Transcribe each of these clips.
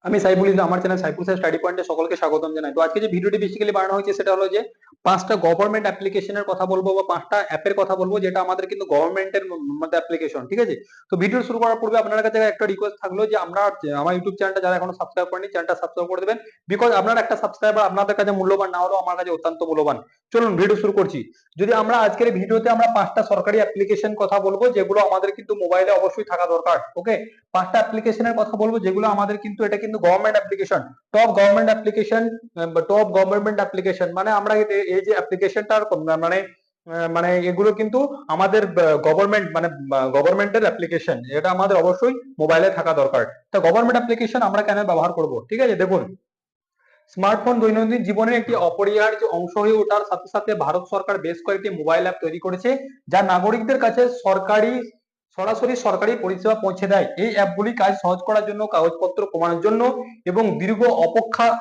আমি সাইফুল ইসলাম, আমার channel Saiful sir study পয়েন্টে সকলকে স্বাগতম জানাই। তো আজকে যে ভিডিওটি বেসিক্যালি বানানো হয়েছে সেটা হলো যে পাঁচটা গভর্নমেন্ট অ্যাপ্লিকেশনের কথা বলবো বা পাঁচটা অ্যাপের কথা বলবো যেটা আমাদের কিন্তু গভর্নমেন্টের মধ্যে অ্যাপ্লিকেশন, ঠিক আছে? তো ভিডিও শুরু করার পূর্বে আপনার কাছে একটা রিকোয়েস্ট থাকলো যে আমার ইউটিউব চ্যানেলটা যারা এখনো সাবস্ক্রাইব করেনি চ্যানেলটা সাবস্ক্রাইব করে দেবেন, বিকজ আপনার একটা সাবস্ক্রাইবার আপনাদের কাছে মূল্যবান না হলেও আমার কাছে অত্যন্ত মূল্যবান। চলুন ভিডিও শুরু করছি। যদি আমরা আজকের ভিডিওতে আমরা পাঁচটা সরকারি অ্যাপ্লিকেশন কথা বলবো যেগুলো আমাদের কিন্তু মোবাইলে অবশ্যই থাকা দরকার। ওকে, পাঁচটা অ্যাপ্লিকেশনের কথা বলবো যেগুলো আমাদের কিন্তু এটা কিন্তু government application, top government application. Top government application মানে আমরা এই যে অ্যাপ্লিকেশনটার মানে মানে এগুলো কিন্তু আমাদের গভর্নমেন্ট মানে গভর্নমেন্টের অ্যাপ্লিকেশন, এটা আমাদের অবশ্যই মোবাইলে থাকা দরকার। তো গভর্নমেন্ট অ্যাপ্লিকেশন আমরা কেন ব্যবহার করব, ঠিক আছে? দেখুন, স্মার্টফোন দৈনন্দিন জীবনের একটি অপরিহার্য অংশ হয়ে ওঠার সাথে সাথে ভারত সরকার বেশ কয়েকটি মোবাইল অ্যাপ তৈরি করেছে যা নাগরিকদের কাছে সরাসরি সরকারি পরিষেবা পৌঁছে দেয়। এই অ্যাপগুলি কাজ সহজ করার জন্য, কাগজপত্র কমানোর জন্য এবং দীর্ঘ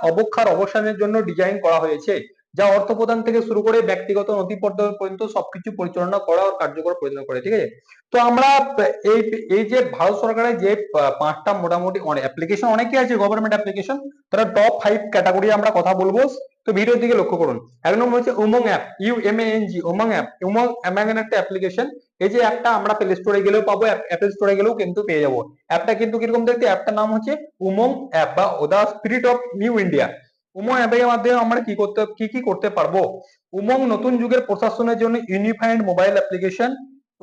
অবক্ষার অবসানের জন্য ডিজাইন করা হয়েছে, যা অর্থ প্রদান থেকে শুরু করে ব্যক্তিগত নথিপত্র পর্যন্ত সবকিছু পরিচালনা করা ও কার্যকর পরিচালনা করে, ঠিক আছে? তো আমরা এই এই যে ভারত সরকারের যে পাঁচটা মোটামুটি অনেক অ্যাপ্লিকেশন অনেকই আছে গভর্নমেন্ট অ্যাপ্লিকেশন, তারা টপ 5 ক্যাটাগরি আমরা কথা বলবো। তো ভিডিওর দিকে লক্ষ্য করুন। এক নম্বর হচ্ছে Umang app, UMANG, Umang app. Umang Amazon একটা অ্যাপ্লিকেশন। এই যে অ্যাপটা আমরা প্লে স্টোরে গেলেও পাবো, অ্যাপল স্টোরে গেলেও কিন্তু পেয়ে যাবো। অ্যাপটা কিন্তু কিরকম দেখতে, অ্যাপটার নাম হচ্ছে উমং অ্যাপ বা the spirit of new India. Umang অ্যাপের মাধ্যমে আমরা কি করতে পারবো? উমং নতুন যুগের প্রশাসনের জন্য ইউনিফাইড মোবাইল অ্যাপ্লিকেশন।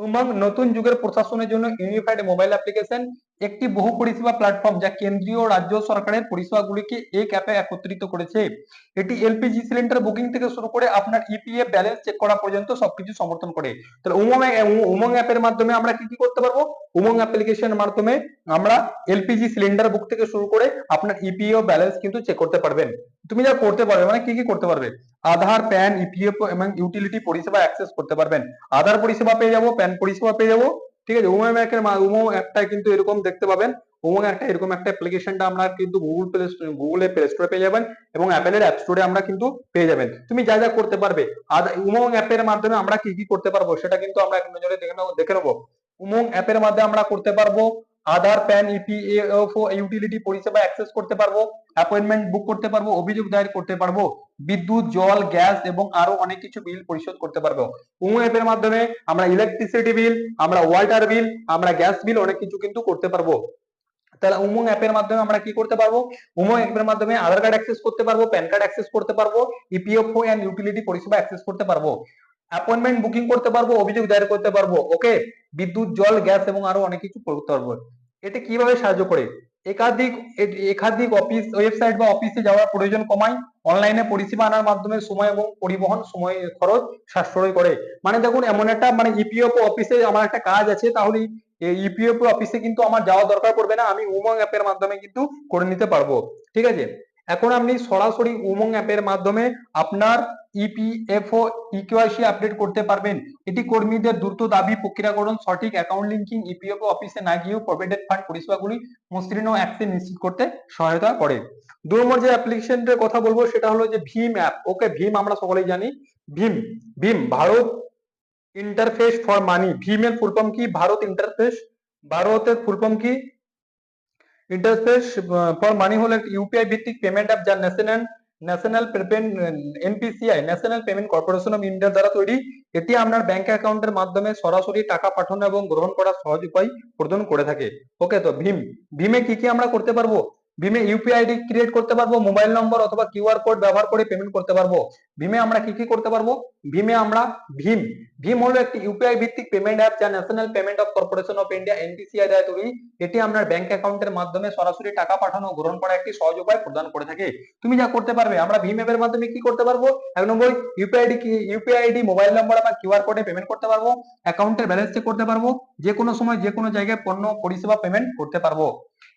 উমং নতুন যুগের প্রশাসনের জন্য ইউনিফাইড মোবাইল অ্যাপ্লিকেশন একটি বহু পরিষেবা প্ল্যাটফর্ম যা কেন্দ্রীয় ও রাজ্য সরকারের পরিষেবাগুলিকে এক অ্যাপে একত্রিত করেছে। এটি এলপিজি সিলিন্ডার বুকিং থেকে শুরু করে আপনার ইপিএফ ব্যালেন্স চেক করা পর্যন্ত সবকিছু সমর্থন করে। তাহলে উমং অ্যাপের মাধ্যমে আমরা কি কি করতে পারবো? উমং অ্যাপ্লিকেশনের মাধ্যমে আমরা এলপিজি সিলিন্ডার বুক থেকে শুরু করে আপনার ইপিএফ ব্যালেন্স কিন্তু চেক করতে পারবেন। তুমি যা করতে পারবে মানে কি কি করতে পারবে? আধার, প্যান, ইপিএফ এবং ইউটিলিটি পরিষেবা অ্যাক্সেস করতে পারবেন। আধার পরিষেবা পেয়ে যাবো, প্যান পরিষেবা পেয়ে যাবো, ঠিক আছে? উমং অ্যাপটা কিন্তু এরকম দেখতে পাবেন। উমং একটা এরকম একটা অ্যাপ্লিকেশনটা আমরা কিন্তু গুগলে প্লে স্টোরে পেয়ে যাবেন এবং অ্যাপেলের অ্যাপ স্টোরে আমরা কিন্তু পেয়ে যাবেন। তুমি যা যা করতে পারবে আর উমং অ্যাপের মাধ্যমে আমরা কি কি করতে পারবো সেটা কিন্তু আমরা এক নজরে দেখে নেবো। উমং অ্যাপের মাধ্যমে আমরা করতে পারবো আধার, প্যান, ইপিএফ ও ইউটিলিটি পরিষেবা অ্যাক্সেস করতে পারবো, অ্যাপয়েন্টমেন্ট বুক করতে পারবো, অভিযোগ দায়ের করতে পারবো, বিদ্যুৎ, জল, গ্যাস এবং আরো অনেক কিছু বিল পরিশোধ করতে পারবো। উমং অ্যাপের মাধ্যমে আমরা ইলেকট্রিসিটি বিল, আমরা ওয়াটার বিল, আমরা গ্যাস বিল অনেক কিছু কিন্তু করতে পারবো। তাহলে উমং অ্যাপের মাধ্যমে আমরা কি করতে পারবো? উমং অ্যাপের মাধ্যমে আধার কার্ড অ্যাক্সেস করতে পারবো, প্যান কার্ড অ্যাক্সেস করতে পারবো, ইপিএফও এন্ড ইউটিলিটি পরিষেবা অ্যাক্সেস করতে পারবো, অ্যাপয়েন্টমেন্ট বুকিং করতে পারবো, অভিযোগ দায়ের করতে পারবো। ওকে, বিদ্যুৎ, জল, গ্যাস এবং আরো অনেক কিছু করতে পারবো। এতে কিভাবে সাহায্য করে? একাধিক একাধিক অফিস ওয়েবসাইট বা অফিসে যাওয়ার প্রয়োজন কমায়, অনলাইনে পরিষেবা আনার মাধ্যমে সময় এবং পরিবহন সময় খরচ সাশ্রয় করে। মানে দেখুন, এমন একটা মানে ইপিএফও অফিসে আমার একটা কাজ আছে, তাহলে এই ইপিএফও অফিসে কিন্তু আমার যাওয়া দরকার পড়বে না, আমি উমং অ্যাপের মাধ্যমে কিন্তু করে নিতে পারবো, ঠিক আছে? এখন আপনি সরাসরি উমং অ্যাপের মাধ্যমে আপনার ইপিএফও ইকেওয়াইসি আপডেট করতে পারবেন। এটি কর্মীদের দ্রুত দাবি প্রক্রিয়াকরণ, সঠিক অ্যাকাউন্ট লিঙ্কিং, ইপিএফও অফিসে না গিয়েও প্রভিডেন্ট ফান্ড পরিষেবাগুলি মসৃণ ও অ্যাক্সেস নিশ্চিত করতে সহায়তা করে। ২ নম্বর যে অ্যাপ্লিকেশনটার কথা বলবো সেটা হলো যে ভীম অ্যাপ। ওকে, ভীম আমরা সকলেই জানি। Bhim Bhim Bharat interface for money. ভীমের ফুল ফর্ম কি? ভারতের ফুল ফর্ম কি? ইন্টারফেস ফর মানি হলো একটি ইউপিআই ভিত্তিক পেমেন্ট অ্যাপ যা national payment NPCI national payment corporation of India দ্বারা তৈরি। এটি আপনার ব্যাংক অ্যাকাউন্টের মাধ্যমে সরাসরি টাকা পাঠানো এবং গ্রহণ করার সহজ উপায় প্রদান করে থাকে। ওকে, তো ভীমে কি কি আমরা করতে পারবো? ভীমে ইউপিআই আইডি ক্রিয়েট করতে পারবো, মোবাইল নম্বর অথবা কিউআর কোড ব্যবহার করে পেমেন্ট করতে পারবো। ভীমে আমরা কি কি করতে পারবো? ভীমে আমরা ভীম ভীম হলো একটি ইউপিআই ভিত্তিক পেমেন্ট অ্যাপ যা national payment of corporation of India NPCI দ্বারা তৈরি। এটি আপনার ব্যাংক অ্যাকাউন্টের মাধ্যমে সরাসরি টাকা পাঠানো ও গ্রহণ করা একটি সহজ উপায় প্রদান করে থাকে। তুমি যা করতে পারবে, আমরা ভীম অ্যাপের মাধ্যমে কি করতে পারবো? ১ নম্বর, ইউপিআই আইডি, মোবাইল নম্বর বা কিউআর কোডে পেমেন্ট করতে পারবো, অ্যাকাউন্টের ব্যালেন্স চেক করতে পারবো, যে কোনো সময় যে কোনো জায়গায় পণ্য পরিষেবা পেমেন্ট করতে পারবো।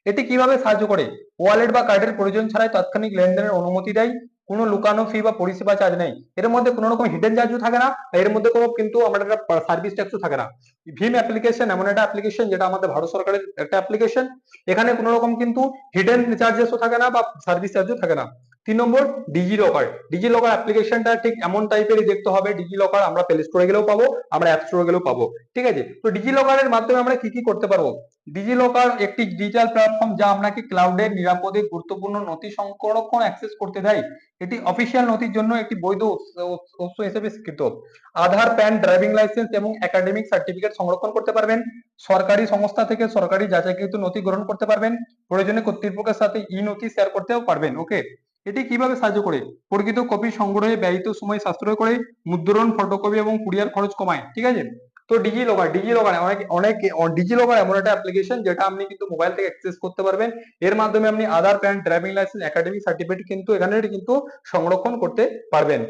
এটি কিভাবে সাহায্য করে? ওয়ালেট বা কার্ডের প্রয়োজন ছাড়াই তাৎক্ষণিক লেনদেনের অনুমতি দেয়, কোনো লুকানো ফি বা পরিষেবা চার্জ নেই, এর মধ্যে কোনো রকম হিডেন চার্জও থাকে না, এর মধ্যে কোনো কিন্তু আমাদের সার্ভিস ট্যাক্সও থাকে না। ভীম অ্যাপ্লিকেশন এমন একটা অ্যাপ্লিকেশন যেটা আমাদের ভারত সরকারের একটা অ্যাপ্লিকেশন, এখানে কোনো রকম কিন্তু হিডেন চার্জেসও থাকে না বা সার্ভিস চার্জও থাকে না। 3 নম্বর ডিজি লকার। ডিজি লকার অ্যাপ্লিকেশনটা ঠিক এমন টাইপেরই দেখতে হবে। ডিজি লকার আমরা প্লে স্টোরে গেলেও পাবো, আমরা অ্যাপ স্টোরে গেলেও পাবো, ঠিক আছে। তো ডিজি লকারের মাধ্যমে আমরা কি কি করতে পারবো? ডিজি লকার একটি ডিজিটাল প্ল্যাটফর্ম যা আপনাকে ক্লাউডে নিরাপদে গুরুত্বপূর্ণ নথি সংরক্ষণ অ্যাক্সেস করতে দেয়। এটি অফিসিয়াল নথির জন্য একটি বৈধ উৎস হিসেবে স্বীকৃত। আধার, প্যান, ড্রাইভিং লাইসেন্স এবং একাডেমিক সার্টিফিকেট সংরক্ষণ করতে পারবেন। সরকারি সংস্থা থেকে সরকারি যাচাইকৃত নথি গ্রহণ করতে পারবেন। প্রয়োজনে কর্তৃপক্ষের সাথে ই নথি শেয়ার করতেও পারবেন। ওকে, এটি কিভাবে সাহায্য করে? প্রকৃত কপি সংগ্রহে ব্যয়িত সময় সাশ্রয় করে, মুদ্রণ, ফটোকপি এবং কুরিয়ার খরচ কমায়, ঠিক আছে। তো ডিজি লকার, ডিজি লকার অনেক অনেক ডিজি লকার এমন একটা অ্যাপ্লিকেশন যেটা আপনি কিন্তু মোবাইল থেকে অ্যাক্সেস করতে পারবেন। এর মাধ্যমে আপনি Aadhaar, PAN, driving licence, academic certificate কিন্তু এখানে কিন্তু সংরক্ষণ করতে পারবেন।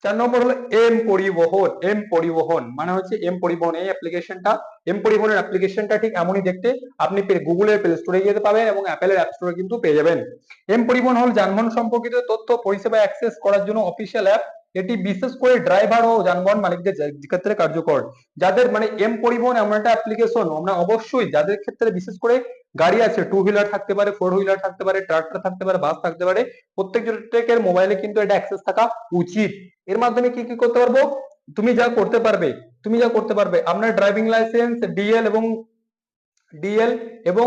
4 নম্বর হলো এম পরিবহন। এম পরিবহন মানে হচ্ছে এম পরিবহন, এই অ্যাপ্লিকেশনটা, এম পরিবহনের অ্যাপ্লিকেশনটা ঠিক এমনই দেখতে। আপনি গুগলের প্লে স্টোরে যেতে পাবেন এবং অ্যাপেলের অ্যাপ স্টোরে কিন্তু পেয়ে যাবেন। এম পরিবহন হল যানবাহন সম্পর্কিত তথ্য পরিষেবা অ্যাক্সেস করার জন্য অফিসিয়াল অ্যাপ। এটি বিশেষ করে ড্রাইভার ও যানবাহন মালিকদের ক্ষেত্রে কার্যকর। যাদের মানে এম পরিবহন এমন একটা অ্যাপ্লিকেশন, আমরা অবশ্যই যাদের ক্ষেত্রে বিশেষ করে গাড়ি আছে, 2 হুইলার থাকতে পারে, 4 হুইলার থাকতে পারে, ট্রাক্টর থাকতে পারে, বাস থাকতে পারে, প্রত্যেকের মোবাইলে কিন্তু এটা অ্যাক্সেস থাকা উচিত। এর মাধ্যমে কি কি করতে পারবো? তুমি যা করতে পারবে, আপনার ড্রাইভিং লাইসেন্স, ডিএল এবং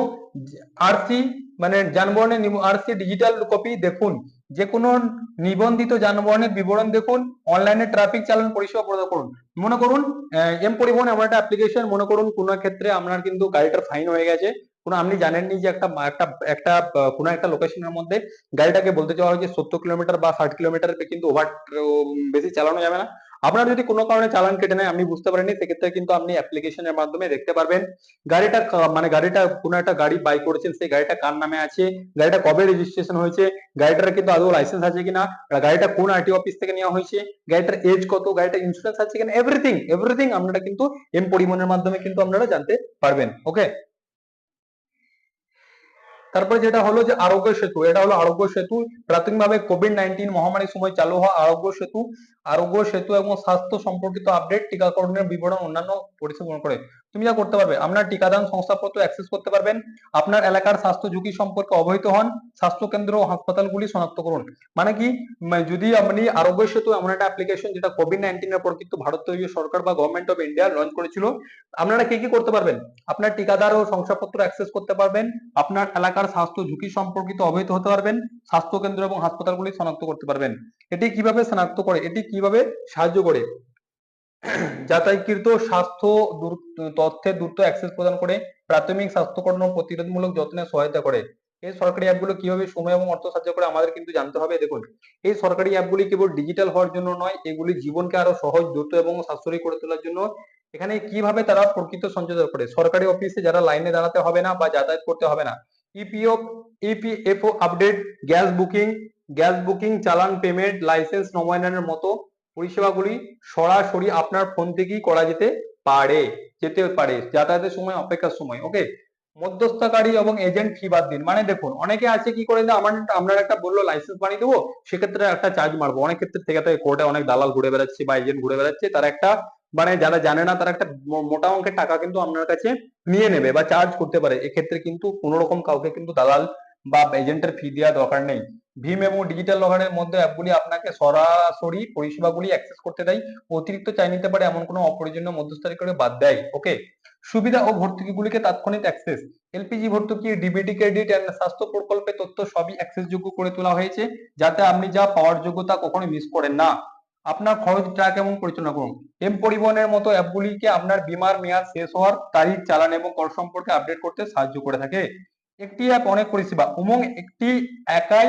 আরসি মানে যানবাহনের আরসি ডিজিটাল কপি দেখুন। যে কোনো নিবন্ধিত যানবাহনের বিবরণ দেখুন। অনলাইনে ট্রাফিক চালান পরিষেবা প্রদান করুন। মনে করুন এম পরিবহন এমন একটা অ্যাপ্লিকেশন, মনে করুন কোনো ক্ষেত্রে আপনার কিন্তু গাড়িটার ফাইন হয়ে গেছে, কোনো আপনি জানেননি যে একটা একটা একটা কোনো একটা লোকেশনের মধ্যে গাড়িটাকে বলতে চাওয়া হয়েছে 70 কিলোমিটার বা 60 কিলোমিটার, কিন্তু ওভার বেশি চালানো যাবে না। আপনার যদি কোনো কারণে চালান কেটে নেয়, আপনি বুঝতে পারেননি, সেক্ষেত্রে কিন্তু আপনি অ্যাপ্লিকেশনের মাধ্যমে দেখতে পারবেন গাড়িটা মানে গাড়িটা কোনো একটা গাড়ি বাই করেছেন, সেই গাড়িটা কার নামে আছে, গাড়িটা কবে রেজিস্ট্রেশন হয়েছে, গাড়িটার কিন্তু আদৌ লাইসেন্স আছে কিনা, গাড়িটা কোন আরটিও অফিস থেকে নেওয়া হয়েছে, গাড়িটার এজ কত, গাড়িটার ইন্স্যুরেন্স আছে কিনা, এভরিথিং এভরিথিং আপনারা কিন্তু এম পরিবহনের মাধ্যমে কিন্তু আপনারা জানতে পারবেন। ওকে, তারপরে যেটা হলো যে আরোগ্য সেতু, এটা হলো আরোগ্য সেতু, প্রাথমিকভাবে কোভিড-19 মহামারীর সময় চালু হওয়া আরোগ্য সেতু। আরোগ্য সেতু এবং স্বাস্থ্য সম্পর্কিত আপডেট, টিকাকরণের বিবরণ, অন্যান্য পরিষেবা করে। তুমি যা করতে পারবে, আপনার টিকাদান শংসাপত্র অ্যাক্সেস করতে পারবেন। আপনার এলাকার স্বাস্থ্য ঝুঁকি সম্পর্কে অবহিত হন। স্বাস্থ্য কেন্দ্র ও হাসপাতালগুলি শনাক্ত করুন। মানে কি, যদি আপনি আরোগ্য সেতু এমন একটা অ্যাপ্লিকেশন যেটা কোভিড-19 এর পর কিন্তু ভারতীয় সরকার বা গভর্নমেন্ট অফ ইন্ডিয়া লঞ্চ করেছিল। আপনারা কি কি করতে পারবেন? আপনার টিকাদার ও শংসাপত্র অ্যাক্সেস করতে পারবেন। আপনার এলাকার স্বাস্থ্য ঝুঁকি সম্পর্কিত অবহিত হতে পারবেন। স্বাস্থ্য কেন্দ্র এবং হাসপাতালগুলি শনাক্ত করতে পারবেন। এটি কিভাবে শনাক্ত করে, এটি কিভাবে সাহায্য করে? যাতায়াতকৃত স্বাস্থ্য তথ্যের দ্রুত অ্যাক্সেস প্রদান করে, প্রাথমিক স্বাস্থ্যকরণ ও প্রতিরোধমূলক যত্নে সহায়তা করে। এই সরকারি অ্যাপগুলো কিভাবে সময় এবং অর্থ সাহায্য করে আমাদের কিন্তু জানতে হবে। দেখুন, এই সরকারি অ্যাপগুলি কেবল ডিজিটাল হওয়ার জন্য নয়, এগুলি জীবনকে আরো সহজ, দ্রুত এবং সাশ্রয়ী করে তোলার জন্য। এখানে কিভাবে তারা প্রকৃত সঞ্চয় করে? সরকারি অফিসে যারা লাইনে দাঁড়াতে হবে না বা যাতায়াত করতে হবে না। ইপিএফও আপডেট, গ্যাস বুকিং, চালান পেমেন্ট, লাইসেন্স নবায়নের মতো পরিষেবাগুলি সরাসরি আপনার ফোন থেকেই করা যেতে পারে যাতায়াতের সময়, অপেক্ষার সময়। ওকে, মধ্যস্থতাকারী এবং এজেন্ট ফি বাদ দিন। মানে দেখুন, অনেকে আছে কি করে, যে আপনার একটা বললো লাইসেন্স বানিয়ে দেবো, সেক্ষেত্রে একটা চার্জ মারবো। অনেক ক্ষেত্রে থেকে থাকে কোর্টে অনেক দালাল ঘুরে বেড়াচ্ছে বা এজেন্ট ঘুরে বেড়াচ্ছে, তারা একটা মানে যারা জানে না, তারা একটা মোটা অঙ্কের টাকা কিন্তু আপনার কাছে নিয়ে নেবে বা চার্জ করতে পারে। এক্ষেত্রে কিন্তু কোনো রকম কাউকে কিন্তু দালাল বা এজেন্টের ফি দেওয়া দরকার নেই। ভীম এবং ডিজিটাল লকারের মধ্যে অ্যাপগুলি আপনাকে সরাসরি পরিষেবাগুলি অ্যাক্সেস করতে দেয়। অতিরিক্ত চাই নিতে পারে এমন কোনো অপ্রয়োজনীয় মধ্যস্থতাকারী করে বাদ দেয়। ওকে, সুবিধা ও ভর্তুকিগুলিকে তাৎক্ষণিক অ্যাক্সেস, এলপিজি ভর্তুকি, ডিবিটি ক্রেডিট এন্ড স্বাস্থ্য প্রকল্পের তথ্য সবই অ্যাক্সেসযোগ্য করে তোলা হয়েছে, যাতে আপনি যা পাওয়ার যোগ্যতা কখনো মিস করেন না। আপনার খরচ ট্র্যাক এবং পরিচালনা করুন। এম পরিবহনের মতো অ্যাপগুলিকে আপনার বীমার মেয়াদ শেষ হওয়ার তারিখ, চালান এবং কর সম্পর্কে আপডেট করতে সাহায্য করে থাকে। একটি অ্যাপ অনেক পরিষেবা। উমং একটি একাই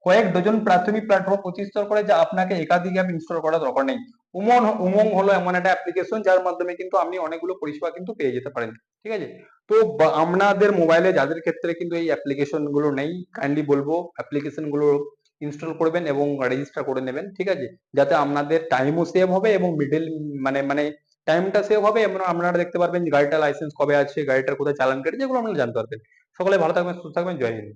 কয়েক ডজন প্রাথমিক প্ল্যাটফর্ম প্রতিষ্ঠা করে, যা আপনাকে একাধিক অ্যাপ ইনস্টল করার দরকার নেই। উমং হলো এমন একটা অ্যাপ্লিকেশন যার মাধ্যমে কিন্তু আপনি অনেকগুলো পরিষেবা কিন্তু পেয়ে যেতে পারেন। ঠিক আছে, তো আপনাদের মোবাইলে যাদের ক্ষেত্রে কিন্তু এই অ্যাপ্লিকেশন গুলো নেই, কাইন্ডলি বলবো অ্যাপ্লিকেশন গুলো ইনস্টল করবেন এবং রেজিস্টার করে নেবেন। ঠিক আছে, যাতে আপনাদের টাইমও সেভ হবে এবং মিডল মানে টাইমটা সেভ হবে, এবং আপনারা দেখতে পারবেন যে গাড়িটা লাইসেন্স কবে আছে, গাড়িটার কোথায় চালান কেটেছে, যেগুলো আপনারা জানতে পারবেন। সকলে ভালো থাকবেন, সুস্থ থাকবেন, জয় হিন্দ।